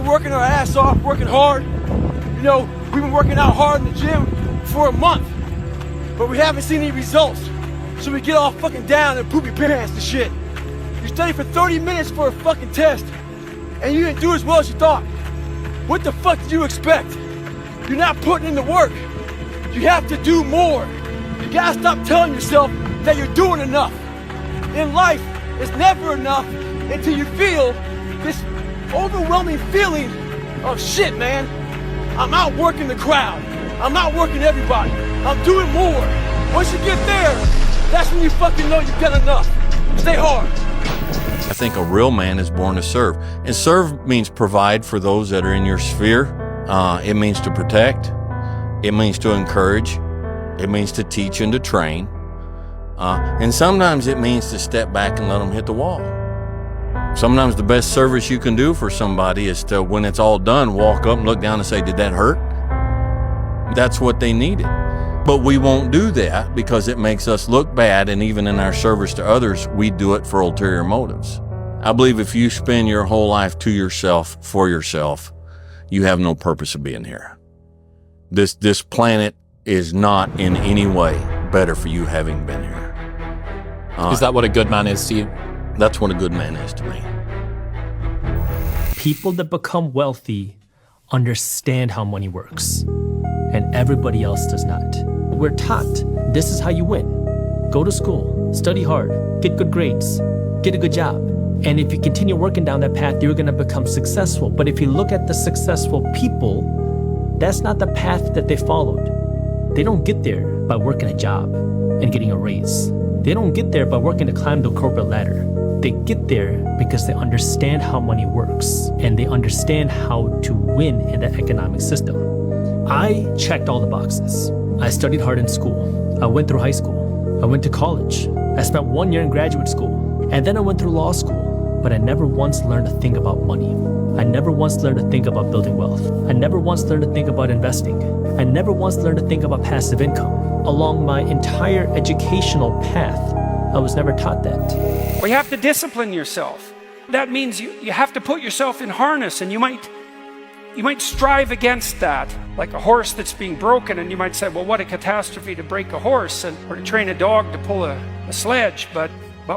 working our ass off, working hard. You know, we've been working out hard in the gym for a month, but we haven't seen any results. So we get all fucking down and poop your pants and shit. You study for 30 minutes for a fucking test, and you didn't do as well as you thought. What the fuck did you expect? You're not putting in the work. You have to do more. You gotta stop telling yourself that you're doing enough. In life, it's never enough until you feel this overwhelming feeling of shit, man. I'm outworking the crowd. I'm outworking everybody. I'm doing more. Once you get there, that's when you fucking know you've done enough. Stay hard. I think a real man is born to serve. And serve means provide for those that are in your sphere. It means to protect. It means to encourage. It means to teach and to train. And sometimes it means to step back and let them hit the wall. Sometimes the best service you can do for somebody is to, when it's all done, walk up and look down and say, did that hurt? That's what they needed. But we won't do that because it makes us look bad, and even in our service to others, we do it for ulterior motives. I believe if you spend your whole life to yourself, for yourself, you have no purpose of being here. This planet is not in any way better for you having been here. Is that what a good man is to you? That's what a good man is to me. People that become wealthy understand how money works, and everybody else does not. We're taught this is how you win. Go to school, study hard, get good grades, get a good job. And if you continue working down that path, you're going to become successful. But if you look at the successful people, that's not the path that they followed. They don't get there by working a job and getting a raise. They don't get there by working to climb the corporate ladder. They get there because they understand how money works and they understand how to win in the economic system. I checked all the boxes. I studied hard in school. I went through high school. I went to college. I spent 1 year in graduate school. And then I went through law school. But I never once learned to think about money. I never once learned to think about building wealth. I never once learned to think about investing. I never once learned to think about passive income. Along my entire educational path, I was never taught that. Well, you have to discipline yourself. That means you have to put yourself in harness, and you might strive against that, like a horse that's being broken, and you might say, well, what a catastrophe to break a horse or to train a dog to pull a sledge, but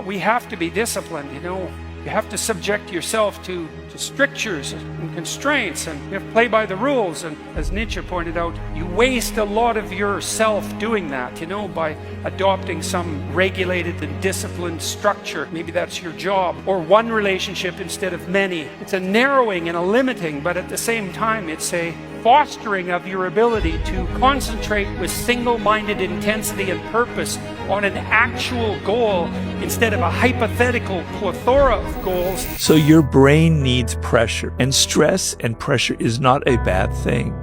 we have to be disciplined, you know. You have to subject yourself to strictures and constraints, and you have to play by the rules. And as Nietzsche pointed out, you waste a lot of yourself doing that, you know, by adopting some regulated and disciplined structure. Maybe that's your job, or one relationship instead of many. It's a narrowing and a limiting, but at the same time, it's a fostering of your ability to concentrate with single-minded intensity and purpose on an actual goal instead of a hypothetical plethora of goals. So your brain needs pressure, and stress and pressure is not a bad thing.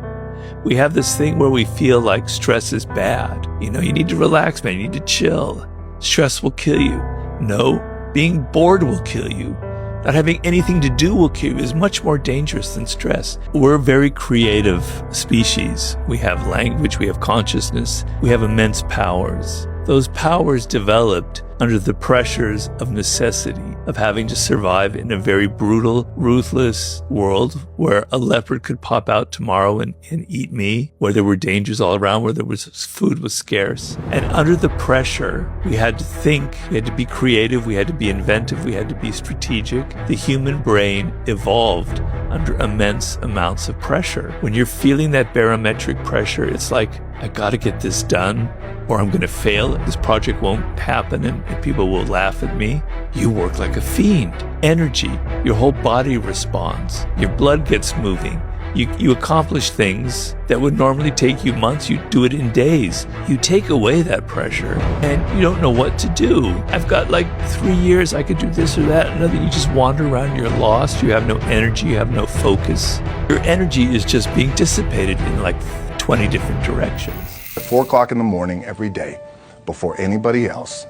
We have this thing where we feel like stress is bad. You know, you need to relax, man. You need to chill. Stress will kill you. No, being bored will kill you. Not having anything to do will kill you is much more dangerous than stress. We're a very creative species. We have language, we have consciousness, we have immense powers. Those powers developed under the pressures of necessity, of having to survive in a very brutal, ruthless world where a leopard could pop out tomorrow and eat me, where there were dangers all around, where food was scarce. And under the pressure, we had to think, we had to be creative, we had to be inventive, we had to be strategic. The human brain evolved under immense amounts of pressure. When you're feeling that barometric pressure, it's like, I gotta get this done, or I'm gonna fail, this project won't happen, and people will laugh at me. You work like a fiend. Energy, your whole body responds. Your blood gets moving. You accomplish things that would normally take you months, you do it in days. You take away that pressure and you don't know what to do. I've got like 3 years, I could do this or that, another. You just wander around, you're lost, you have no energy, you have no focus. Your energy is just being dissipated in like 20 different directions. At 4 o'clock in the morning every day, before anybody else,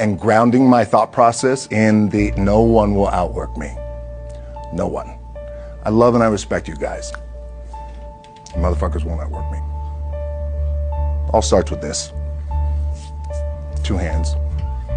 and grounding my thought process in the no one will outwork me. No one. I love and I respect you guys. Motherfuckers won't outwork me. All starts with this. 2 hands,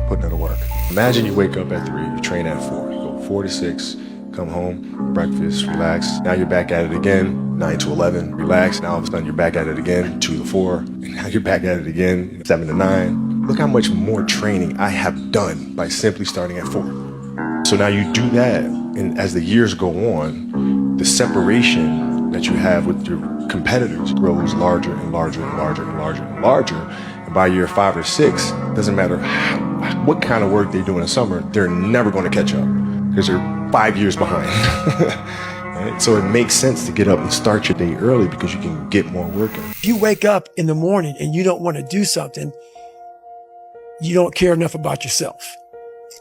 putting it to work. Imagine you wake up at 3, you train at 4, you go 4 to 6, come home, breakfast, relax. Now you're back at it again, 9 to 11, relax. Now all of a sudden you're back at it again, 2 to 4, and now you're back at it again, 7 to 9. Look how much more training I have done by simply starting at 4. So now you do that, and as the years go on, the separation that you have with your competitors grows larger and larger and larger and larger and larger. And by year 5 or 6, doesn't matter what kind of work they do in the summer, they're never going to catch up because they're 5 years behind. Right? So it makes sense to get up and start your day early because you can get more work in. If you wake up in the morning and you don't want to do something, you don't care enough about yourself.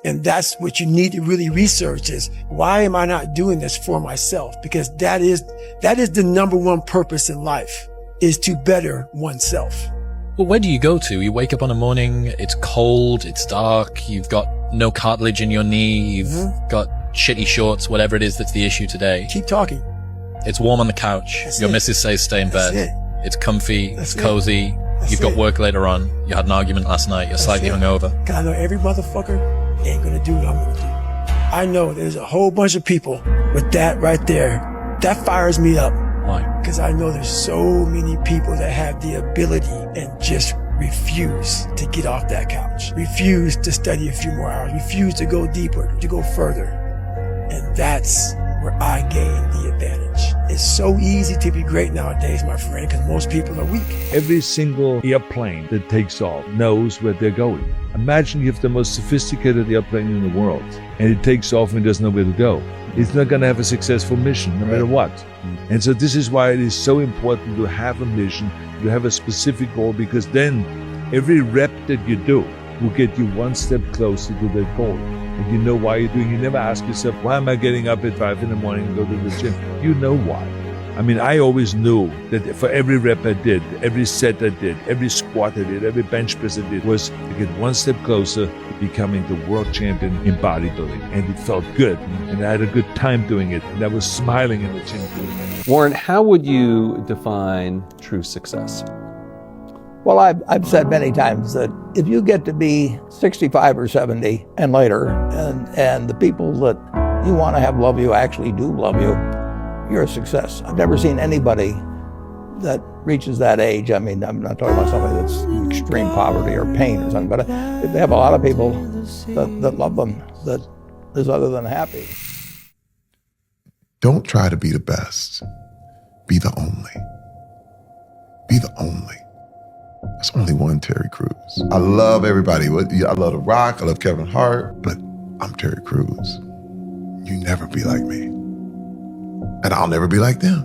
And that's what you need to really research is, why am I not doing this for myself? Because that is the number one purpose in life, is to better oneself. Well, where do you go to? You wake up on a morning, it's cold, it's dark, you've got no cartilage in your knee, you've got shitty shorts, whatever it is that's the issue today. Keep talking. It's warm on the couch. Your missus says stay in bed. It's comfy, it's cozy. You've got work later on. You had an argument last night. You're slightly hungover. Cause I know every motherfucker ain't gonna do what I'm gonna do. I know there's a whole bunch of people with that right there. That fires me up. Why? Because I know there's so many people that have the ability and just refuse to get off that couch. Refuse to study a few more hours. Refuse to go deeper, to go further. And that's where I gain the advantage. It's so easy to be great nowadays, my friend, because most people are weak. Every single airplane that takes off knows where they're going. Imagine you have the most sophisticated airplane in the world, and it takes off and doesn't know where to go. It's not going to have a successful mission, no matter what. And so this is why it is so important to have a mission, to have a specific goal, because then every rep that you do will get you one step closer to that goal. And you know why you're doing it. You never ask yourself, why am I getting up at 5 in the morning and go to the gym? You know why. I mean, I always knew that for every rep I did, every set I did, every squat I did, every bench press I did, was to get one step closer to becoming the world champion in bodybuilding. And it felt good. And I had a good time doing it. And I was smiling in the gym doing it. Warren, how would you define true success? Well, I've said many times that if you get to be 65 or 70 and later, and the people that you want to have love you actually do love you, you're a success. I've never seen anybody that reaches that age. I mean, I'm not talking about somebody that's in extreme poverty or pain or something, but they have a lot of people that love them, that is other than happy. Don't try to be the best. Be the only. Be the only. There's only one Terry Crews. I love everybody. I love The Rock. I love Kevin Hart. But I'm Terry Crews. You never be like me. And I'll never be like them.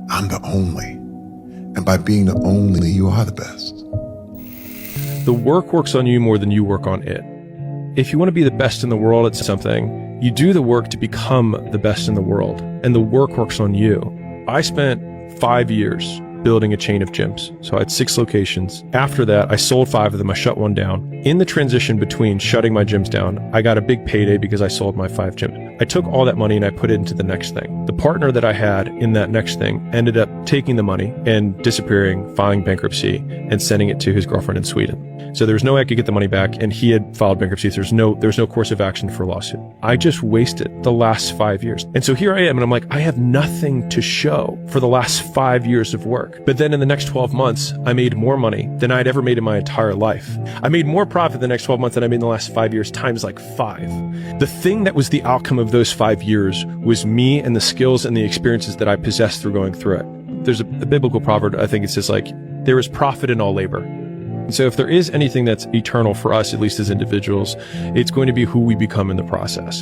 I'm the only. And by being the only, you are the best. The work works on you more than you work on it. If you want to be the best in the world at something, you do the work to become the best in the world. And the work works on you. I spent 5 years building a chain of gyms. So I had 6 locations. After that, I sold 5 of them. I shut one down. In the transition between shutting my gyms down, I got a big payday because I sold my 5 gyms. I took all that money and I put it into the next thing. The partner that I had in that next thing ended up taking the money and disappearing, filing bankruptcy, and sending it to his girlfriend in Sweden. So there was no way I could get the money back, and he had filed bankruptcy. There's no course of action for a lawsuit. I just wasted the last 5 years. And so here I am, and I'm like, I have nothing to show for the last 5 years of work. But then in the next 12 months, I made more money than I'd ever made in my entire life. I made more profit the next 12 months than I made in the last 5 years, times like 5. The thing that was the outcome of those 5 years was me and the skills and the experiences that I possessed through going through it. There's a biblical proverb, I think it says like, there is profit in all labor. And so if there is anything that's eternal for us, at least as individuals, it's going to be who we become in the process.